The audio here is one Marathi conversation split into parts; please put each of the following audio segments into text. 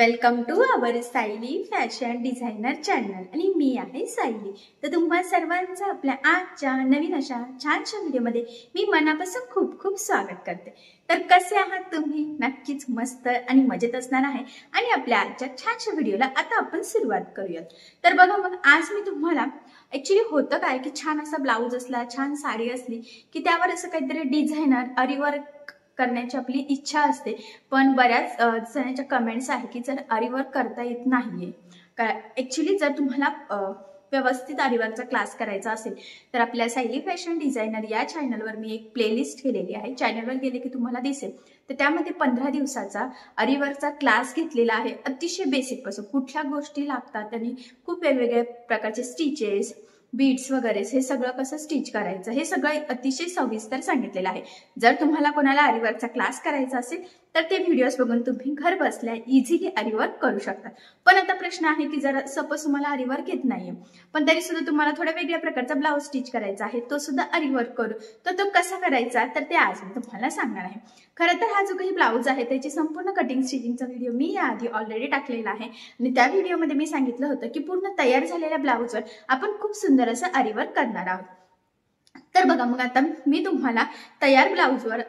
Welcome to our Sayali fashion designer channel आणि मी आहे सायली। तर तुम्हा सर्वांचं आपल्या आजच्या नवीन अशा छानशा व्हिडिओमध्ये मी मनापासून खूप खूप स्वागत करते। तर कसे आहात तुम्ही? नक्कीच मस्त आणि मजेत असणार आहे। आणि आपल्या आजच्या छानशा व्हिडिओला आता आपण सुरुवात करूयात। तर बघा मग आज मी तुम्हाला ॲक्च्युअली होतं काय की छान असा ब्लाउज असला, छान साडी असली की त्यावर असं काहीतरी डिझायनर आरीवर्क करण्याची आपली इच्छा असते, पण बऱ्याच जणांच्या कमेंट्स आहे की जर आरीवर्क करता येत नाहीये का ॲक्च्युअली जर तुम्हाला व्यवस्थित आरीवर्कचा क्लास करायचा असेल तर आपल्या सायली फॅशन डिझायनर या चॅनलवर मी एक प्लेलिस्ट केलेली आहे। चॅनलवर गेले की तुम्हाला दिसेल, तर त्यामध्ये 15 दिवसाचा आरीवर्कचा क्लास घेतलेला आहे। अतिशय बेसिक पासून कुठल्या गोष्टी लागतात आणि खूप वेगवेगळ्या प्रकारचे स्टिचेस, बीड्स वगैरे हे सगळं कसं स्टिच करायचं हे सगळं अतिशय सविस्तर सांगितलेलं आहे। जर तुम्हाला कोणाला आरीवर्कचा क्लास करायचा असेल तर ते व्हिडिओज बघून तुम्ही घर बसल्या इझिली आरीवर्क करू शकता। पण आता प्रश्न आहे की जर सपोज तुम्हाला आरीवर्क येत नाहीये पण तरी सुद्धा तुम्हाला थोड्या वेगळ्या प्रकारचा ब्लाउज स्टिच करायचा आहे, तो सुद्धा आरीवर्क करू, तर तो कसा करायचा तर ते आज मी तुम्हाला सांगणार आहे। खरं तर हा जो काही ब्लाउज आहे त्याची संपूर्ण कटिंग स्टिचिंगचा व्हिडिओ मी याआधी ऑलरेडी टाकलेला आहे आणि त्या व्हिडिओमध्ये मी सांगितलं होतं की पूर्ण तयार झालेल्या ब्लाउजवर आपण खूप सुंदर असं आरीवर्क करणार आहोत। तर बघा मग आता मी तुम्हाला तयार ब्लाउजवर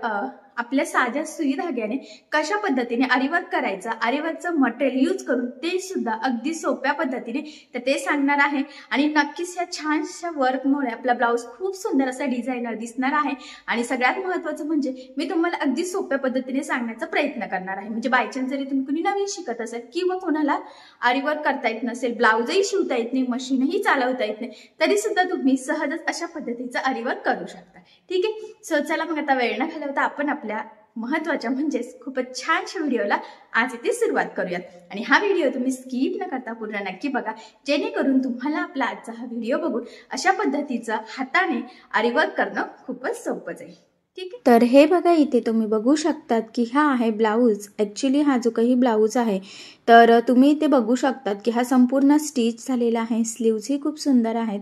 आपल्या साध्या सुई धाग्याने कशा पद्धतीने आरीवर्क करायचं, आरीवर्कचं मटेरियल यूज करून ते सुद्धा अगदी सोप्या पद्धतीने तर ते सांगणार आहे। आणि नक्कीच ह्या छानशा वर्कमुळे आपला ब्लाउज खूप सुंदर असा डिझायनर दिसणार आहे। आणि सगळ्यात महत्त्वाचं म्हणजे मी तुम्हाला अगदी सोप्या पद्धतीने सांगण्याचा प्रयत्न करणार आहे। म्हणजे बायचान्स जरी तुम्ही कुणी नवीन शिकत असेल किंवा कोणाला आरीवर्क करता येत नसेल, ब्लाउजही शिवता येत नाही, मशीनही चालवता येत नाही, तरी सुद्धा तुम्ही सहजच अशा पद्धतीचं आरीवर्क करू शकता। ठीक आहे, सो चला मग आता वेळ न घालवता आपण आपल्या महत्त्वाच्या म्हणजेच खूपच छानशा व्हिडिओला आज इथे सुरुवात करूयात। आणि हा व्हिडिओ तुम्ही स्किप न करता पूर्ण नक्की बघा, जेणेकरून तुम्हाला आपला आजचा हा व्हिडिओ बघून अशा पद्धतीचा हाताने आरीवर्क करणं खूपच सोपं जाईल। ठीक आहे, तर हे बघा इथे तुम्ही बघू शकतात की हा आहे ब्लाउज। ॲक्च्युली हा जो काही ब्लाउज आहे तर तुम्ही इथे बघू शकतात की हा संपूर्ण स्टिच झालेला आहे। स्लीव्सही खूप सुंदर आहेत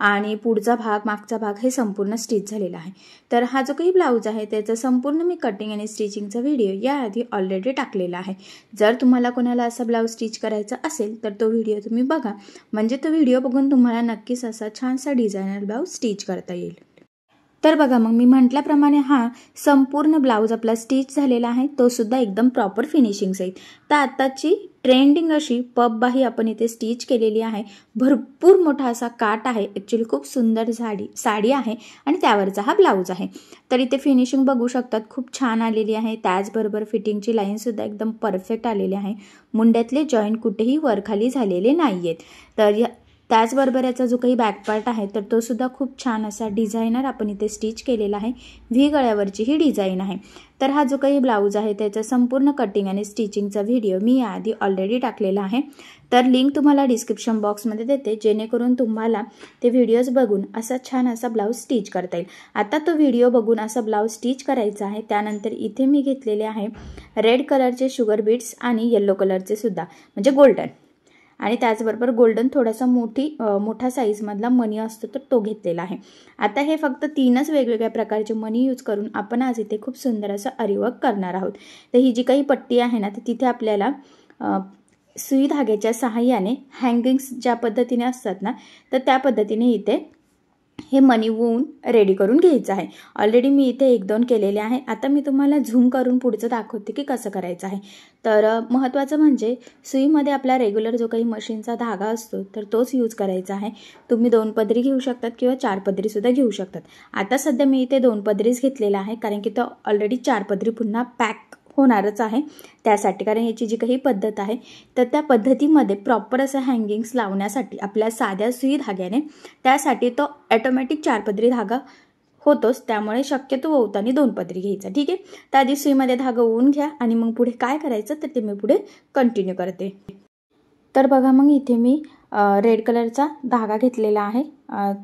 आणि पुढचा भाग, मागचा भाग हे संपूर्ण स्टिच झालेला आहे। तर हा जो काही ब्लाउज आहे त्याचा संपूर्ण मी कटिंग आणि स्टिचिंगचा व्हिडिओ याआधी ऑलरेडी टाकलेला आहे। जर तुम्हाला कोणाला असा ब्लाउज स्टिच करायचा असेल तर तो व्हिडिओ तुम्ही बघा, म्हणजे तो व्हिडिओ बघून तुम्हाला नक्कीच असा छानसा डिझायनर ब्लाउज स्टिच करता येईल। तर बघा मग मी म्हटल्याप्रमाणे हा संपूर्ण ब्लाउज आपला स्टिच झालेला आहे, तो सुद्धा एकदम प्रॉपर फिनिशिंग सहित। तर आताची ट्रेंडिंग अशी पब बाही आपण इथे स्टिच केलेली आहे। भरपूर मोठा असा काट आहे, ॲक्च्युली खूप सुंदर साडी आहे आणि त्यावरचा हा ब्लाउज आहे। तर इथे फिनिशिंग बघू शकतात खूप छान आलेली आहे। त्याचबरोबर फिटिंगची लाईन सुद्धा एकदम परफेक्ट आलेली आहे। मुंड्यातले जॉईंट कुठेही वरखाली झालेले नाहीयेत। तर त्याचबरोबर याचा जो काही बॅक पार्ट आहे तर तो सुद्धा खूप छान असा डिझायनर आपण इथे स्टिच केलेला आहे। व्ही गळ्यावरची ही डिझाईन आहे। तर हा जो काही ब्लाउज आहे त्याचा संपूर्ण कटिंग आणि स्टिचिंगचा व्हिडिओ मी याआधी ऑलरेडी टाकलेला आहे। तर लिंक तुम्हाला डिस्क्रिप्शन बॉक्समध्ये देते, जेणेकरून तुम्हाला ते व्हिडिओज बघून असा छान असा ब्लाउज स्टिच करता येईल। आता तो व्हिडिओ बघून असा ब्लाउज स्टिच करायचा आहे। त्यानंतर इथे मी घेतलेले आहे रेड कलरचे शुगर बीट्स आणि येलो कलरचे सुद्धा, म्हणजे गोल्डन, आणि त्याचबरोबर गोल्डन थोडासा मोठा साईजमधला मनी असतो तर तो घेतलेला आहे। आता हे फक्त 3च वेगवेगळ्या प्रकारचे मनी यूज करून आपण आज इथे खूप सुंदर असं आरीवर्क करणार आहोत। तर ही जी काही पट्टी आहे ना तर तिथे आपल्याला सुई धाग्याच्या सहाय्याने हँगिंग्स ज्या पद्धतीने असतात ना तर त्या पद्धतीने इथे हे मनी वून रेडी करून घ्यायचं आहे। ऑलरेडी मी इथे 1-2 केलेले आहे। आता मी तुम्हाला झूम करून पुढचं दाखवते की कसं करायचं आहे। तर महत्त्वाचं म्हणजे सुईमध्ये आपला रेग्युलर जो काही मशीनचा धागा असतो तर तोच यूज करायचा आहे। तुम्ही 2 पदरी घेऊ शकतात किंवा 4 पदरी सुद्धा घेऊ शकतात। आता सध्या मी इथे 2 पदरीच घेतलेला आहे, कारण की तो ऑलरेडी 4 पदरी पुन्हा पॅक होणारच आहे त्यासाठी, कारण याची जी काही पद्धत आहे तर त्या पद्धतीमध्ये प्रॉपर असं हँगिंग्स लावण्यासाठी आपल्या साध्या सुई धाग्याने, त्यासाठी तो ऑटोमॅटिक 4 पदरी धागा होतोच, त्यामुळे शक्यतो ओवताना 2 पदरी घ्यायचा। ठीक आहे, तर आधी सुईमध्ये धागा ओवून घ्या आणि मग पुढे काय करायचं तर ते मी पुढे कंटिन्यू करते। तर बघा मग इथे मी रेड कलरचा धागा घेतलेला आहे,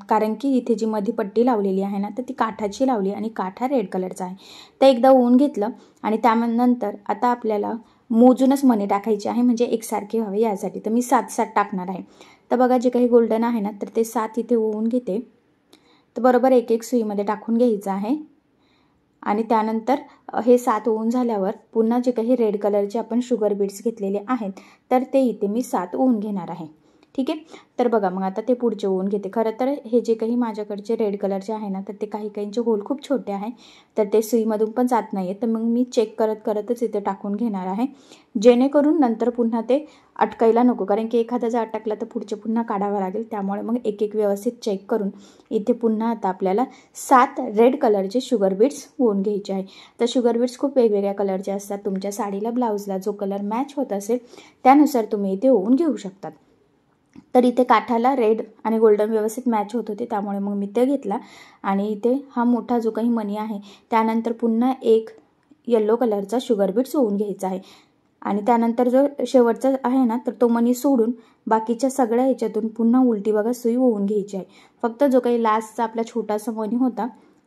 कारण की इथे जी मध्ये पट्टी लावलेली आहे ना तर ती काठाची लावली आणि काठ हा रेड कलरचा आहे। तर एकदा ओवून घेतलं आणि त्यानंतर आता आपल्याला मोजूनच मणी टाकायची आहे, म्हणजे एकसारखे व्हावे यासाठी। तर मी 7-7 टाकणार आहे। तर बघा जे काही गोल्डन आहे ना तर ते 7 इथे ओवून घेते। तर बरोबर एक सुईमध्ये टाकून घ्यायचं आहे आणि त्यानंतर हे 7 होऊन झाल्यावर पुन्हा जे काही रेड कलरचे आपण शुगर बीड्स घेतलेले आहेत तर ते इथे मी 7 होऊन घेणार आहे. ठीक आहे. तर बघा मग आता ते पुढचे होऊन घेते. खरं तर हे जे काही माझ्याकडचे रेड कलरचे आहे ना तर ते काही काहींचे होल खूप छोटे आहे तर ते सुईमधून पण जात नाही आहे. तर मग मी चेक करतच इथे टाकून घेणार आहे, जेणेकरून नंतर पुन्हा ते अटकायला नको, कारण की एखादा जर अटकला तर पुढचे पुन्हा काढावं लागेल. त्यामुळे मग एक एक व्यवस्थित चेक करून इथे पुन्हा आता आपल्याला 7 रेड कलरचे शुगर बीड्स होऊन घ्यायचे आहे. तर शुगर बीड्स खूप वेगवेगळ्या कलरचे असतात. तुमच्या साडीला ब्लाऊजला जो कलर मॅच होत असेल त्यानुसार तुम्ही इथे होऊन घेऊ शकतात. तर इथे काठाला रेड आणि गोल्डन व्यवस्थित मॅच होत होते त्यामुळे मग मी ते घेतला आणि इथे हा मोठा जो काही मणी आहे त्यानंतर पुन्हा एक येलो कलरचा शुगर बीड्स होऊन घ्यायचा आहे आणि त्यानंतर जो शेवटचा आहे ना तर तो मणी सोडून बाकीच्या सगळ्या ह्याच्यातून पुन्हा उलटी बघा सुई होऊन घ्यायची आहे. फक्त जो काही लास्टचा आपला छोटासा मणी होता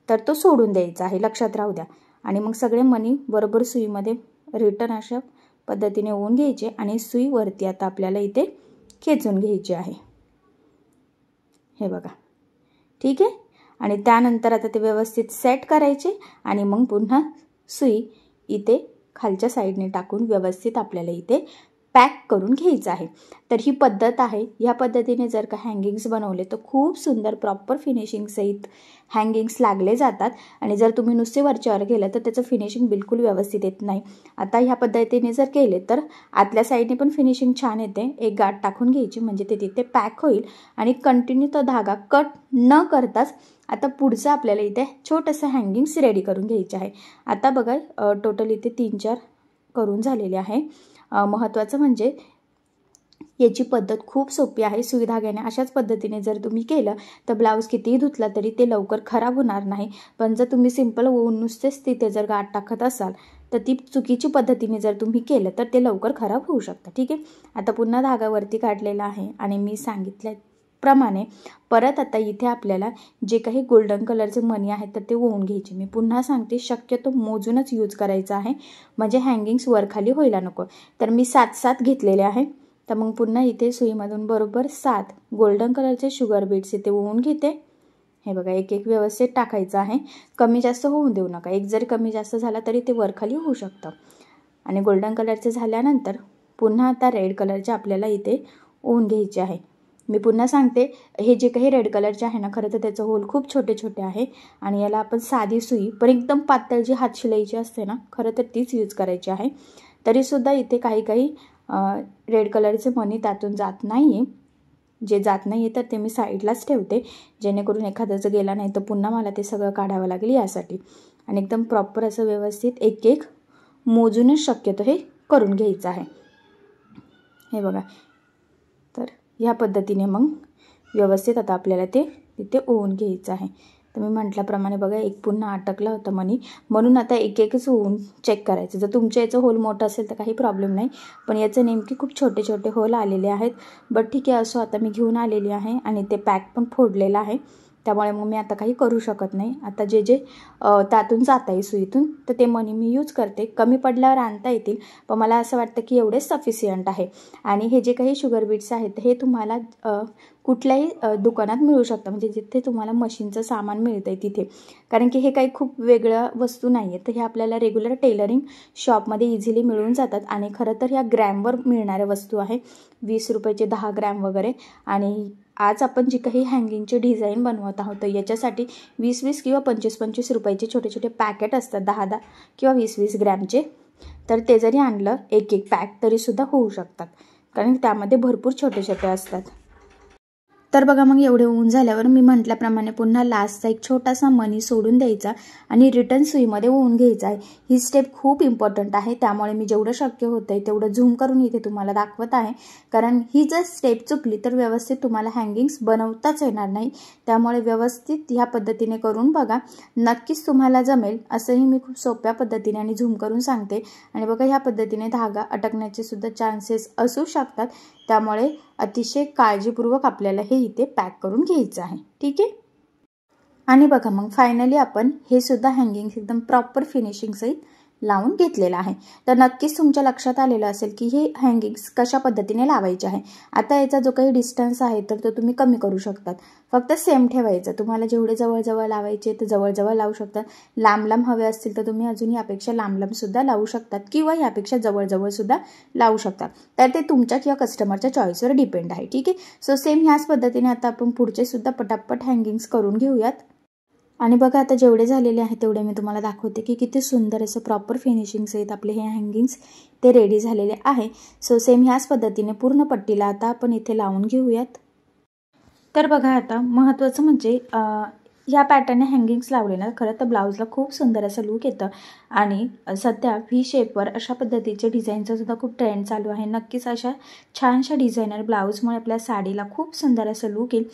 तर तो सोडून द्यायचा आहे, लक्षात राहू द्या. आणि मग सगळे मणी बरोबर सुईमध्ये रिटर्न अशा पद्धतीने होऊन घ्यायचे आणि सुई वरती आता आपल्याला इथे खेचून घ्यायची आहे, हे बघा. ठीक आहे. आणि त्यानंतर आता ते व्यवस्थित सेट करायचे आणि मग पुन्हा सुई इथे खालच्या साईडने टाकून व्यवस्थित आपल्याला इथे पॅक करून घ्यायचं आहे. तर ही पद्धत आहे. ह्या पद्धतीने जर का हँगिंग्स बनवले तर खूप सुंदर प्रॉपर फिनिशिंग सहित हँगिंग्स लागले जातात आणि जर तुम्ही नुसते वरच्यावर केलं तर त्याचं फिनिशिंग बिलकुल व्यवस्थित येत नाही. आता ह्या पद्धतीने जर केले तर आतल्या साईडने पण फिनिशिंग छान येते. एक गाठ टाकून घ्यायची म्हणजे ते तिथे पॅक होईल आणि कंटिन्यू तो धागा कट न करताच आता पुढचं आपल्याला इथे छोटंसं हँगिंग्स रेडी करून घ्यायचे आहे. आता बघा टोटल इथे 3-4 करून झालेले आहे. महत्त्वाचं म्हणजे याची पद्धत खूप सोपी आहे. सुई धाग्याने अशाच पद्धतीने जर तुम्ही केलं तर ब्लाऊज कितीही धुतला तरी ते लवकर खराब होणार नाही. पण जर तुम्ही सिंपल होऊन नुसतेच तिथे जर गाठ टाकत असाल तर ती चुकीची पद्धतीने जर तुम्ही केलं तर ते लवकर खराब होऊ शकतं. ठीक आहे. आता पुन्हा धागा वरती काढलेला आहे आणि मी सांगितल्याप्रमाणे परत आता इथे आपल्याला जे काही गोल्डन कलरचे मणी आहेत तर ते ओवून घ्यायचे. मी पुन्हा सांगते शक्यतो मोजूनच यूज करायचं आहे म्हणजे हँगिंग्स वरखाली व्हायला नको. तर मी 7 घेतलेले आहे. तर मग पुन्हा इथे सुईमधून बरोबर 7 गोल्डन कलरचे शुगर बीड्स इथे ओवून घेते. हे बघा एक एक व्यवस्थित टाकायचं आहे, कमी जास्त होऊन देऊ नका. एक जर कमी जास्त झाला तरी ते वरखाली होऊ शकतं. आणि गोल्डन कलरचे झाल्यानंतर पुन्हा आता रेड कलरचे आपल्याला इथे ओवून घ्यायचे आहे. मी पुन्हा सांगते हे जे काही रेड कलरचे आहे ना खरं तर त्याचं होल खूप छोटे छोटे आहे आणि याला आपण साधी सुई पण एकदम पातळ जी हात शिलाईची असते ना खरं तर तीच यूज करायची आहे. तरीसुद्धा इथे काही रेड कलरचे मणी त्यातून जात नाही आहे. जे जात नाही आहे तर ते मी साईडलाच ठेवते जेणेकरून एखाद्याचं गेला नाही तर पुन्हा मला ते सगळं काढावं लागेल यासाठी. आणि एकदम प्रॉपर असं व्यवस्थित एक एक मोजूनच शक्यतो हे करून घ्यायचं आहे. हे बघा. तर ह्या पद्धतीने मग व्यवस्थित आता आपल्याला ते तिथे ओवून घ्यायचं आहे. तर मी म्हटल्याप्रमाणे बघा एक पुन्हा अटकला होता मणी म्हणून आता एक एकच ओवून चेक करायचं. जर तुमच्या याचं होल मोठं असेल तर काही प्रॉब्लेम नाही, पण याचं नेमके खूप छोटे छोटे होल आलेले आहेत. बट ठीक आहे असो, आता मी घेऊन आलेली आहे आणि ते पॅक पण फोडलेलं आहे त्यामुळे मग मी आता काही करू शकत नाही. आता जे त्यातून जात आहे सुईतून तर ते मणी मी यूज करते. कमी पडल्यावर आणता येतील पण मला असं वाटतं की एवढेच सफिशियंट आहे. आणि हे जे काही शुगर बीड्स आहेत हे तुम्हाला कुठल्याही दुकानात मिळू शकतं म्हणजे जिथे तुम्हाला मशीनचं सामान मिळतं आहे तिथे, कारण की हे काही खूप वेगळ्या वस्तू नाही आहेत. तर हे आपल्याला रेग्युलर टेलरिंग शॉपमध्ये इझिली मिळून जातात आणि खरं तर ह्या ग्रॅमवर मिळणाऱ्या वस्तू आहे. 20 रुपयाचे 10 ग्रॅम वगैरे. आणि आज आपण जी काही हँगिंगचे डिझाईन बनवत आहोत याच्यासाठी 20-20 किंवा 25-25 रुपयाचे छोटे छोटे पॅकेट असतात 10-10 किंवा 20-20 ग्रॅमचे. तर ते जरी आणलं एक एक पॅक तरीसुद्धा होऊ शकतात कारण त्यामध्ये भरपूर छोटे छोटे असतात. तर बघा मग एवढे होऊन झाल्यावर मी म्हटल्याप्रमाणे पुन्हा लास्टचा एक छोटासा मणी सोडून द्यायचा आणि रिटर्न सुईमध्ये ओवून घ्यायचा आहे. ही स्टेप खूप इम्पॉर्टंट आहे त्यामुळे मी जेवढं शक्य होतं आहे तेवढं झूम करून इथे तुम्हाला दाखवत आहे. कारण ही जर स्टेप चुकली तर व्यवस्थित तुम्हाला हँगिंग्स बनवताच येणार नाही. त्यामुळे व्यवस्थित ह्या पद्धतीने करून बघा, नक्कीच तुम्हाला जमेल. असंही मी खूप सोप्या पद्धतीने आणि झूम करून सांगते. आणि बघा ह्या पद्धतीने धागा अटकण्याचे सुद्धा चान्सेस असू शकतात त्यामुळे अतिशय काळजीपूर्वक आपल्याला हे इथे पॅक करून घ्यायचं आहे. ठीक आहे. आणि बघा मग फायनली आपण हे सुद्धा हँगिंग्स एकदम प्रॉपर फिनिशिंग सहित लावून घेतलेला आहे। तर नक्कीच तुमच्या लक्षात आलेलं असेल की हे हँगिंग्स कशा पद्धतीने लावायचे आहे। आता याचा जो काही डिस्टन्स आहे तर तो तुम्ही कमी करू शकतात, फक्त सेम ठेवायचं। तुम्हाला जेवढे जवळ लावायचे तर जवळ लावू शकतात, लांब हवे असतील तर तुम्ही अजून यापेक्षा लांब सुद्धा लावू शकतात किंवा यापेक्षा जवळ सुद्धा लावू शकतात। तर ते तुमच्या किंवा कस्टमरच्या चॉईसवर डिपेंड आहे, ठीक आहे। सो सेम ह्याच पद्धतीने आता आपण पुढचे सुद्धा पटापट हँगिंग्स करून घेऊयात। आणि बघा आता जेवढे झालेले आहेत तेवढे मी तुम्हाला दाखवते की किती सुंदर असं प्रॉपर फिनिशिंग्स आहेत आपले हे हँगिंग्स ते रेडी झालेले आहे। सो सेम ह्याच पद्धतीने पूर्ण पट्टीला आता आपण इथे लावून घेऊयात। तर बघा आता महत्त्वाचं म्हणजे या पॅटर्नने हँगिंग्स लावले ना खरं तर ब्लाऊजला खूप सुंदर असं लुक येतं आणि सध्या व्ही शेपवर अशा पद्धतीचे डिझाईनचा सुद्धा खूप ट्रेंड चालू आहे। नक्कीच अशा छानशा डिझायनर ब्लाऊजमुळे आपल्या साडीला खूप सुंदर असं लुक येईल।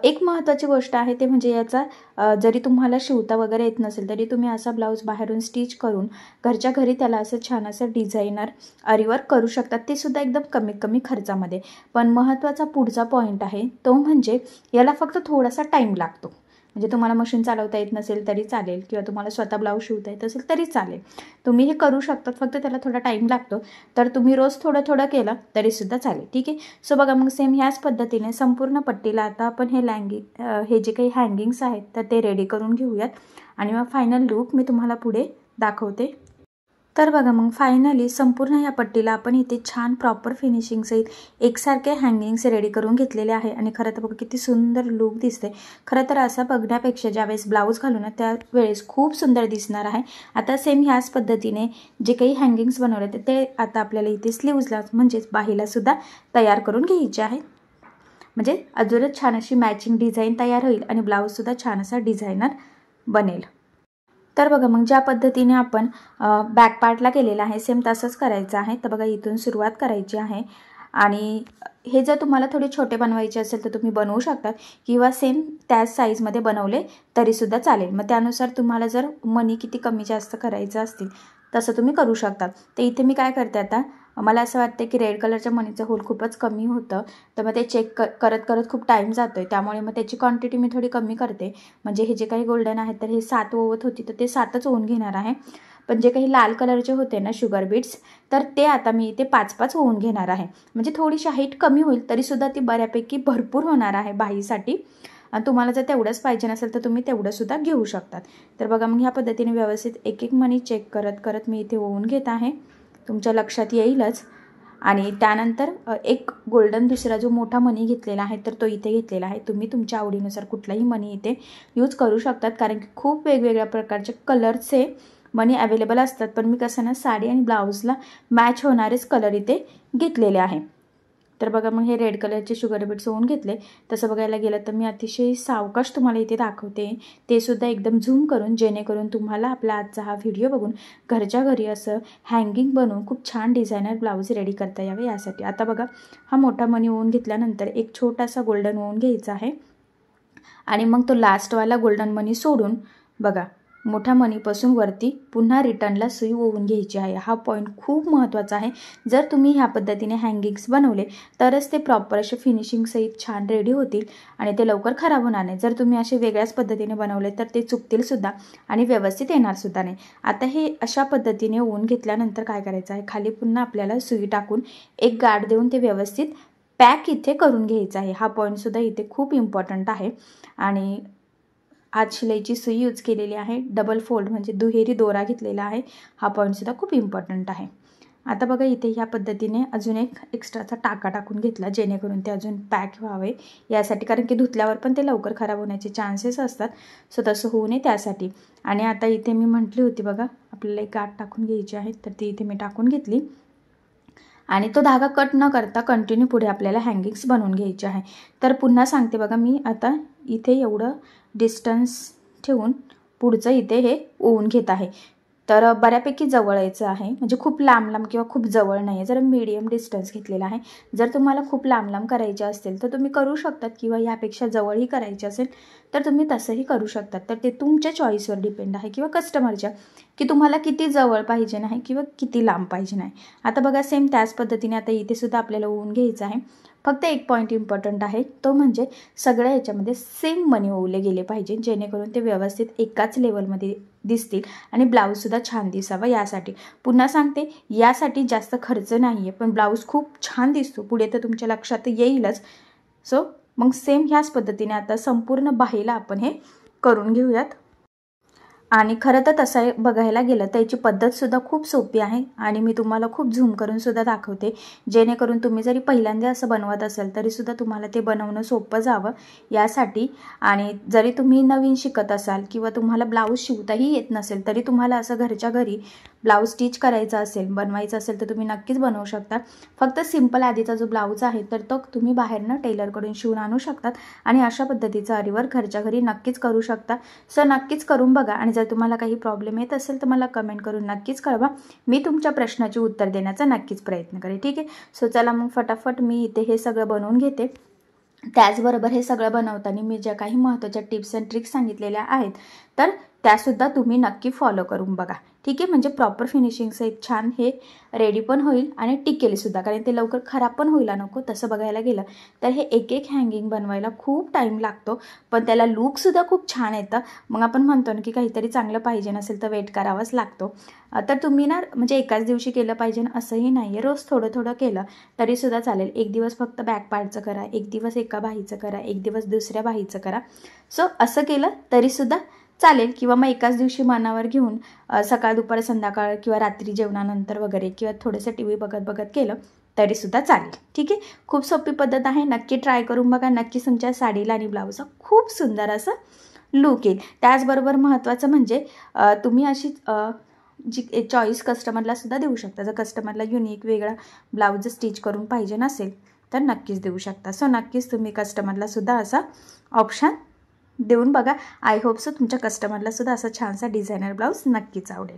एक महत्त्वाची गोष्ट आहे ते म्हणजे याचा जरी तुम्हाला शिवता वगैरे येत नसेल तरी तुम्ही असा ब्लाऊज बाहेरून स्टिच करून घरच्या घरी त्याला असं छान असं डिझायनर आरीवर्क करू शकतात, ते सुद्धा एकदम कमी खर्चामध्ये। पण महत्त्वाचा पुढचा पॉईंट आहे तो म्हणजे याला फक्त थोडासा टाईम लागतो। म्हणजे तुम्हाला मशीन चालवता येत नसेल तरी चालेल किंवा तुम्हाला स्वतः ब्लाऊज शिवता येत असेल तरी चालेल, तुम्ही हे करू शकतात, फक्त त्याला थोडा टाईम लागतो। तर तुम्ही रोज थोडं केलं तरी सुद्धा चालेल, ठीक आहे। सो बघा मग सेम ह्याच पद्धतीने संपूर्ण पट्टीला आता आपण हे जे काही हँगिंग्स आहेत तर ते रेडी करून घेऊयात आणि मग फायनल लुक मी तुम्हाला पुढे दाखवते। तर बघा मग फायनली संपूर्ण या पट्टीला आपण इथे छान प्रॉपर फिनिशिंग सहित एकसारखे हँगिंग्स रेडी करून घेतलेले आहे आणि खरं तर बघा किती सुंदर लुक दिसते। खरं तर असा बघण्यापेक्षा ज्यावेळेस ब्लाऊज घालू ना त्यावेळेस खूप सुंदर दिसणार आहे। आता सेम ह्याच पद्धतीने जे काही हँगिंग्स बनवले ते आता आपल्याला इथे स्लीव्जला म्हणजेच बाहीला सुद्धा तयार करून घ्यायचे आहे, म्हणजे अजूनच छान अशी मॅचिंग डिझाईन तयार होईल आणि ब्लाऊजसुद्धा छान असा डिझायनर बनेल। तर बघा मग ज्या पद्धतीने आपण बॅक पार्टला केलेला आहे सेम तसंच करायचं आहे। तर बघा इथून सुरुवात करायची आहे आणि हे जर तुम्हाला थोडे छोटे बनवायचे असेल तर तुम्ही बनवू शकतात किंवा सेम त्याच साईजमध्ये बनवले तरीसुद्धा चालेल। मग त्यानुसार तुम्हाला जर मनी किती कमी जास्त करायचं असतील तसं तुम्ही करू शकता। तर इथे मी काय करते आता, मला असं वाटतं की रेड कलरच्या मनीचं होल खूपच कमी होतं, तर मग ते चेक करत खूप टाईम जातो आहे, त्यामुळे मग त्याची क्वांटिटी मी थोडी कमी करते। म्हणजे हे जे काही गोल्डन आहे तर हे 7 ओवत होती तर ते 7च ओवून घेणार आहे, पण जे काही लाल कलरचे होते ना शुगर बीट्स तर ते आता मी इथे 5 ओवून घेणार आहे। म्हणजे थोडीशी हाईट कमी होईल तरीसुद्धा ती बऱ्यापैकी भरपूर होणार आहे बाहीसाठी। आणि तुम्हाला जर तेवढंच पाहिजे नसेल तर तुम्ही तेवढंसुद्धा घेऊ शकतात। तर बघा मग ह्या पद्धतीने व्यवस्थित एक मनी चेक करत मी इथे ओवून घेत आहे, तुमच्या लक्षात येईलच। आणि त्यानंतर एक गोल्डन दुसरा जो मोठा मनी घेतलेला आहे तर तो इथे घेतलेला आहे। तुम्ही तुमच्या आवडीनुसार कुठलाही मनी इथे यूज करू शकतात, कारण की खूप वेगवेगळ्या प्रकारचे कलरचे मनी अवेलेबल असतात, पण मी कसं ना साडी आणि ब्लाऊजला मॅच होणारेच कलर इथे घेतलेले आहे। तर बघा मग हे रेड कलरचे शुगर बीट्स ओवून घेतले। तसं बघायला गेलं तर मी अतिशय सावकाश तुम्हाला इथे दाखवते, ते सुद्धा एकदम झूम करून, जेणेकरून तुम्हाला आपला आजचा हा व्हिडिओ बघून घरच्या घरी असं हँगिंग बनवून खूप छान डिझायनर ब्लाऊज रेडी करता यावे यासाठी। आता बघा हा मोठा मनी ओवून घेतल्यानंतर एक छोटासा गोल्डन ओवून घ्यायचा आहे आणि मग तो लास्टवाला गोल्डन मनी सोडून बघा मोठ्या मनीपासून वरती पुन्हा रिटर्नला सुई ओवून घ्यायची आहे। हा पॉईंट खूप महत्त्वाचा आहे। जर तुम्ही ह्या पद्धतीने हँगिंग्स बनवले तरच ते प्रॉपर असे फिनिशिंग सहित छान रेडी होतील आणि ते लवकर खराब होणार नाही। जर तुम्ही असे वेगळ्याच पद्धतीने बनवले तर ते चुकतील सुद्धा आणि व्यवस्थित येणार सुद्धा नाही। आता हे अशा पद्धतीने ओवून घेतल्यानंतर काय करायचं आहे, खाली पुन्हा आपल्याला सुई टाकून एक गाठ देऊन ते व्यवस्थित पॅक इथे करून घ्यायचं आहे। हा पॉईंटसुद्धा इथे खूप इम्पॉर्टंट आहे आणि आज शिलाईची सुई यूज केलेली आहे, डबल फोल्ड म्हणजे दुहेरी दोरा घेतलेला आहे। हा पॉईंटसुद्धा खूप इम्पॉर्टंट आहे। आता बघा इथे ह्या पद्धतीने अजून एक एक्स्ट्राचा टाका टाकून घेतला, जेणेकरून ते अजून पॅक व्हावे यासाठी, कारण की धुतल्यावर पण ते लवकर खराब होण्याचे चान्सेस असतात। सो तसं होऊ नये त्यासाठी। आणि आता इथे मी म्हटली होती बघा आपल्याला एक गाठ टाकून घ्यायची आहे, तर ती इथे मी टाकून घेतली आणि तो धागा कट न करता कंटिन्यू पुढे आपल्याला हँगिंग्स बनवून घ्यायचे आहे। तर पुन्हा सांगते बघा, मी आता इथे एवढं डिस्टन्स ठेवून पुढचं इथे हे ओवून घेत आहे। तर बऱ्यापैकी जवळ यायचं आहे, म्हणजे खूप लांब किंवा खूप जवळ नाही आहे, जरा मीडियम डिस्टन्स घेतलेला आहे। जर तुम्हाला खूप लांब करायचे असतील तर तुम्ही करू शकतात किंवा यापेक्षा जवळही करायचे असेल तर तुम्ही तसंही करू शकतात। तर ते तुमच्या चॉईसवर डिपेंड आहे किंवा कस्टमरच्या, की तुम्हाला किती जवळ पाहिजे नाही किंवा किती लांब पाहिजे नाही। आता बघा सेम त्याच पद्धतीने आता इथे सुद्धा आपल्याला ओवून घ्यायचं आहे। फक्त एक पॉईंट इम्पॉर्टंट आहे, तो म्हणजे सगळ्या याच्यामध्ये सेम मणी ओवले गेले पाहिजे, जेणेकरून ते व्यवस्थित एकाच लेवलमध्ये दिसतील आणि ब्लाऊजसुद्धा छान दिसावा यासाठी. पुन्हा सांगते, यासाठी जास्त खर्च नाही आहे, पण ब्लाऊज खूप छान दिसतो पुढे, तर तुमच्या लक्षात येईलच. सो मग सेम ह्याच पद्धतीने आता संपूर्ण बाहीला आपण हे करून घेऊयात. आणि खरं तर तसं बघायला गेलं तर याची पद्धतसुद्धा खूप सोपी आहे आणि मी तुम्हाला खूप झूम करून सुद्धा दाखवते, जेणेकरून तुम्ही जरी पहिल्यांदा असं बनवत असाल तरीसुद्धा तुम्हाला ते बनवणं सोपं जावं यासाठी. आणि जरी तुम्ही नवीन शिकत असाल किंवा तुम्हाला ब्लाऊज शिवताही येत नसेल, तरी तुम्हाला असं घरच्या घरी ब्लाऊज स्टिच करायचा असेल, बनवायचं असेल, तर तुम्ही नक्कीच बनवू शकता. फक्त सिंपल आधीचा जो ब्लाऊज आहे तर तो तुम्ही बाहेरनं टेलरकडून शिवून आणू शकतात आणि अशा पद्धतीचा आरीवर्क घरच्या घरी नक्कीच करू शकता. सो नक्कीच करून बघा आणि जर तुम्हाला काही प्रॉब्लेम येत असेल तर मला कमेंट करून नक्कीच कळवा. मी तुमच्या प्रश्नाचे उत्तर देण्याचा नक्कीच प्रयत्न करेन. ठीक आहे. सो चला मग फटाफट मी इथे हे सगळं बनवून घेते. त्याचबरोबर हे सगळं बनवताना मी ज्या काही महत्त्वाच्या टिप्स अँड ट्रिक्स सांगितलेल्या आहेत तर त्यासुद्धा तुम्ही नक्की फॉलो करून बघा. ठीक आहे. म्हणजे प्रॉपर फिनिशिंगचं एक छान हे रेडी पण होईल आणि टिकेलसुद्धा, कारण ते लवकर खराब पण व्हायला नको. तसं बघायला गेलं तर हे एक एक हँगिंग बनवायला खूप टाईम लागतो, पण त्याला लूकसुद्धा खूप छान येतं. मग आपण म्हणतो ना की काहीतरी चांगलं पाहिजे नसेल तर वेट करावाच लागतो. तर तुम्ही ना म्हणजे एकाच दिवशी केलं पाहिजे असंही नाही आहे, रोज थोडं थोडं केलं तरीसुद्धा चालेल. एक दिवस फक्त बॅक पार्टचं करा, एक दिवस एका बाहीचं करा, एक दिवस दुसऱ्या बाहीचं करा. सो असं केलं तरीसुद्धा चालेल. किंवा मग एकाच दिवशी मनावर घेऊन सकाळ दुपार संध्याकाळ किंवा रात्री जेवणानंतर वगैरे किंवा थोडंसं TV बघत बघत केलं तरीसुद्धा चालेल. ठीक आहे. खूप सोपी पद्धत आहे, नक्की ट्राय करून बघा. नक्कीच तुमच्या साडीला आणि ब्लाऊजला खूप सुंदर असं लूक येईल. त्याचबरोबर महत्त्वाचं म्हणजे तुम्ही अशी जी चॉईस कस्टमरला सुद्धा देऊ शकता. जर कस्टमरला युनिक वेगळा ब्लाऊज स्टिच करून पाहिजे नसेल तर नक्कीच देऊ शकता. सो नक्कीच तुम्ही कस्टमरला सुद्धा असा ऑप्शन देऊन बघा. आय होप सो तुमच्या कस्टमरला सुद्धा असा छानसा डिझायनर ब्लाऊज नक्कीच आवडेल.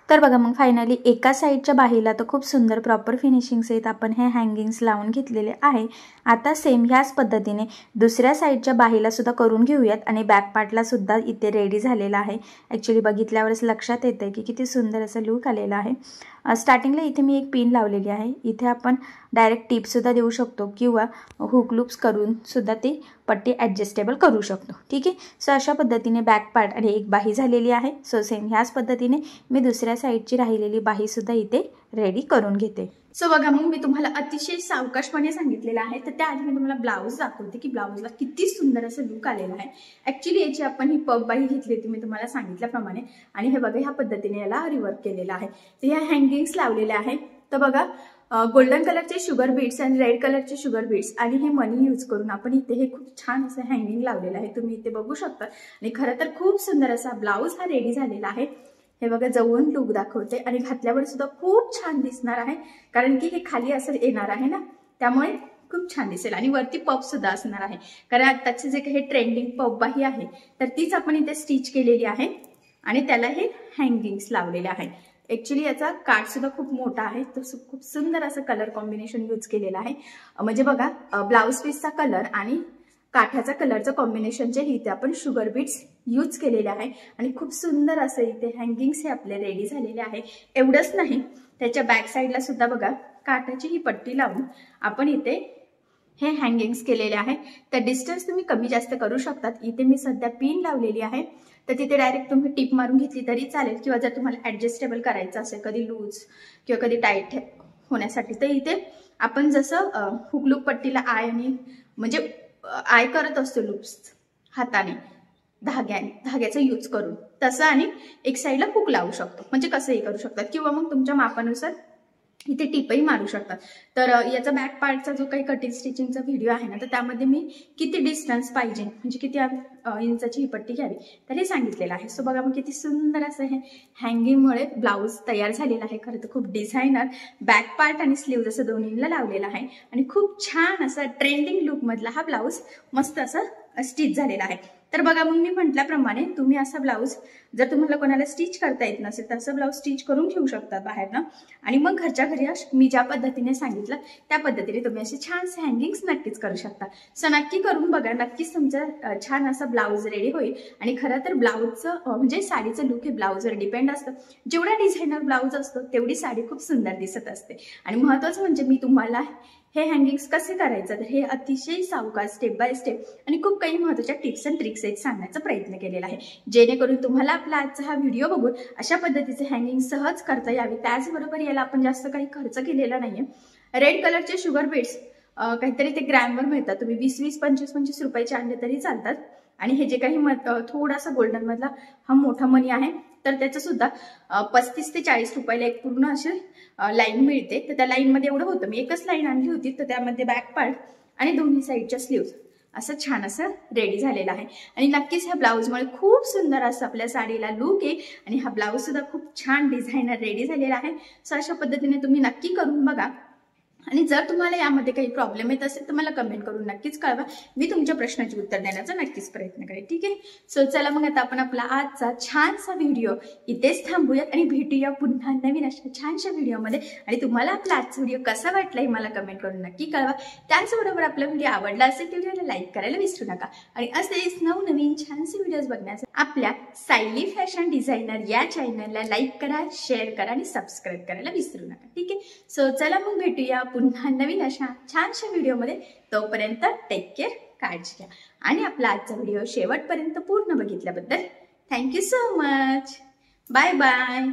तर बघा मग फायनली एका साईडच्या बाहीला तर खूप सुंदर प्रॉपर फिनिशिंग सहित आपण हे हँगिंग्स लावून घेतलेले आहे. आता सेम ह्याच पद्धतीने दुसऱ्या साईडच्या बाहीला सुद्धा करून घेऊयात आणि बॅक पार्टला सुद्धा इथे रेडी झालेला आहे. ॲक्च्युली बघितल्यावरच लक्षात येतं की किती सुंदर असं लूक आलेला आहे. स्टार्टिंगला इथे मी एक पिन लावलेली आहे. इथे आपण डायरेक्ट टिपसुद्धा देऊ शकतो किंवा हुक लूप्स करून सुद्धा ती पट्टी ॲडजस्टेबल करू शकतो. ठीक आहे. सो अशा पद्धतीने बॅक पार्ट आणि एक बाही झालेली आहे. सो सेम ह्याच पद्धतीने मी दुसऱ्या साईडची राहिलेली बाहीसुद्धा इथे रेडी करून घेते. सो बघा मग मी तुम्हाला अतिशय सावकाशपणे सांगितलेलं आहे, तर त्याआधी मी तुम्हाला ब्लाऊज दाखवते की ब्लाऊजला किती सुंदर असं लुक आलेलं आहे. ॲक्च्युली याची आपण ही पब बाही घेतली होती मी तुम्हाला सांगितल्याप्रमाणे आणि हे बघा ह्या पद्धतीने याला रिवर्क केलेलं आहे. तर ह्या हँगिंग्स लावलेल्या आहेत. तर बघा गोल्डन कलरचे शुगर बीड्स आणि रेड कलरचे शुगर बीड्स आणि हे मनी यूज करून आपण इथे हे खूप छान असं हँगिंग लावलेलं आहे. तुम्ही इथे बघू शकता आणि खरं तर खूप सुंदर असा ब्लाऊज हा रेडी झालेला आहे. हे बघा जवळून लुक दाखवते आणि घातल्यावर सुद्धा खूप छान दिसणार आहे, कारण की हे खाली असं येणार आहे ना, त्यामुळे खूप छान दिसेल आणि वरती पब सुद्धा असणार आहे. कारण आताचे जे काही ट्रेंडिंग पब बाही आहे तर तीच आपण इथे स्टिच केलेली आहे आणि त्याला हे हँगिंग्स लावलेले आहे. ॲक्च्युली याचा काठ सुद्धा खूप मोठा आहे, तो खूप सुंदर असं कलर कॉम्बिनेशन यूज केलेलं आहे. म्हणजे बघा ब्लाऊज पीसचा कलर आणि काठाचा कलरचं कॉम्बिनेशनचे इथे आपण शुगर बीट्स यूज केलेले आहे आणि खूप सुंदर असं इथे हँगिंग्स हे आपले रेडी झालेले आहे. एवढंच नाही, त्याच्या बॅक साईडला सुद्धा बघा काठाची ही पट्टी लावून आपण इथे हे हँगिंग्स केलेले आहे. तर डिस्टन्स तुम्ही कमी जास्त करू शकतात. इथे मी सध्या पिन लावलेली आहे, तर तिथे डायरेक्ट तुम्ही टिप मारून घेतली तरी चालेल किंवा जर तुम्हाला ॲडजस्टेबल करायचं असेल कधी लूज किंवा कधी टाईट होण्यासाठी, तर इथे आपण जसं हुकलूक पट्टीला आय आणि म्हणजे आय करत असतो लूप्स हाताने धाग्याचा यूज करून, तसं आणि एक साईडला हुक लावू शकतो. म्हणजे कसंही करू शकतात किंवा मग तुमच्या मापानुसार इथे टिपही मारू शकतात. तर याचा बॅक पार्टचा जो काही कटिंग स्टिचिंगचा व्हिडिओ आहे ना, तर त्यामध्ये मी किती डिस्टन्स पाहिजे म्हणजे किती इंचाची ही पट्टी घ्यावी तर हे सांगितलेलं आहे. सो बघा मग किती सुंदर असं हे हँगिंगमुळे ब्लाऊज तयार झालेला आहे. खरं तर खूप डिझायनर बॅक पार्ट आणि स्लीव्ज असं दोन्हीला लावलेला आहे आणि खूप छान असा ट्रेंडिंग लुकमधला हा ब्लाऊज मस्त असं स्टिच झालेला आहे. तर बघा मग मी म्हटल्याप्रमाणे तुम्ही असा ब्लाऊज जर तुम्हाला कोणाला स्टिच करता येत नसेल तर असं ब्लाऊज स्टिच करून घेऊ शकतात बाहेरनं आणि मग घरच्या घरी मी ज्या पद्धतीने सांगितलं त्या पद्धतीने तुम्ही असे छानसे हँगिंग्स नक्कीच करू शकता. सो नक्की करून बघा, नक्कीच तुमचा छान असा ब्लाऊज रेडी होईल. आणि खरं तर ब्लाऊजचं म्हणजे साडीचं लुक हे ब्लाऊजवर डिपेंड असतं. जेवढा डिझायनर ब्लाऊज असतो तेवढी साडी खूप सुंदर दिसत असते. आणि महत्त्वाचं म्हणजे मी तुम्हाला हे हँगिंग्स कसे करायचं तर हे अतिशय सावकाश स्टेप बाय स्टेप आणि खूप काही महत्त्वाच्या टिप्स अँड ट्रिक्स आहेत सांगण्याचा प्रयत्न केलेला आहे, जेणेकरून तुम्हाला आपला आजचा हा व्हिडिओ बघून अशा पद्धतीचे हँगिंग सहज करता यावी। त्याचबरोबर याला आपण जास्त काही खर्च केलेला नाहीये। रेड कलरचे शुगर बीड्स काहीतरी ते ग्रॅमवर मिळतात, तुम्ही 20-20, 25-25 रुपयाचे आणले तरी चालतात। आणि हे जे काही थोडासा गोल्डन मधला हा मोठा मनी आहे तर त्याचं सुद्धा 35 ते 40 रुपयाला एक पूर्ण अशी लाईन मिळते। तर त्या लाईन मध्ये एवढं होतं, मी एकच लाईन आणली होती तर त्यामध्ये बॅक पार्ट आणि दोन्ही साईडच्या स्लीव्स असं छान असं रेडी झालेलं आहे। आणि नक्कीच ह्या ब्लाऊजमुळे खूप सुंदर असं आपल्या साडीला लुक आहे आणि हा ब्लाऊज सुद्धा खूप छान डिझायनर रेडी झालेला आहे। सो अशा पद्धतीने तुम्ही नक्की करून बघा आणि जर तुम्हाला यामध्ये काही प्रॉब्लेम येत असेल तर मला कमेंट करून नक्कीच कळवा, मी तुमच्या प्रश्नाचे उत्तर देण्याचा नक्कीच प्रयत्न करेन, ठीक आहे। सो चला मग आता आपण आपला आजचा छानसा व्हिडिओ इथेच थांबूयात आणि भेटूया पुन्हा नवीन अशा छानशा व्हिडिओमध्ये। आणि तुम्हाला आपला आजचा व्हिडिओ कसा वाटला हे मला कमेंट करून नक्की कळवा। त्याचबरोबर आपला व्हिडिओ आवडला असेल तर व्हिडिओला लाईक करायला विसरू नका आणि असेच नवनवीन छानसे व्हिडिओज बघण्यासाठी आपल्या सायली फॅशन डिझायनर या चॅनलला लाईक करा, शेअर करा आणि सबस्क्राईब करायला विसरू नका, ठीक आहे। सो चला मग भेटूया पुन्हा नवीन अशा छानशा व्हिडिओमध्ये। तोपर्यंत टेक केअर, काळजी घ्या आणि आपला आजचा व्हिडिओ शेवटपर्यंत पूर्ण बघितल्याबद्दल thank you so much. Bye bye.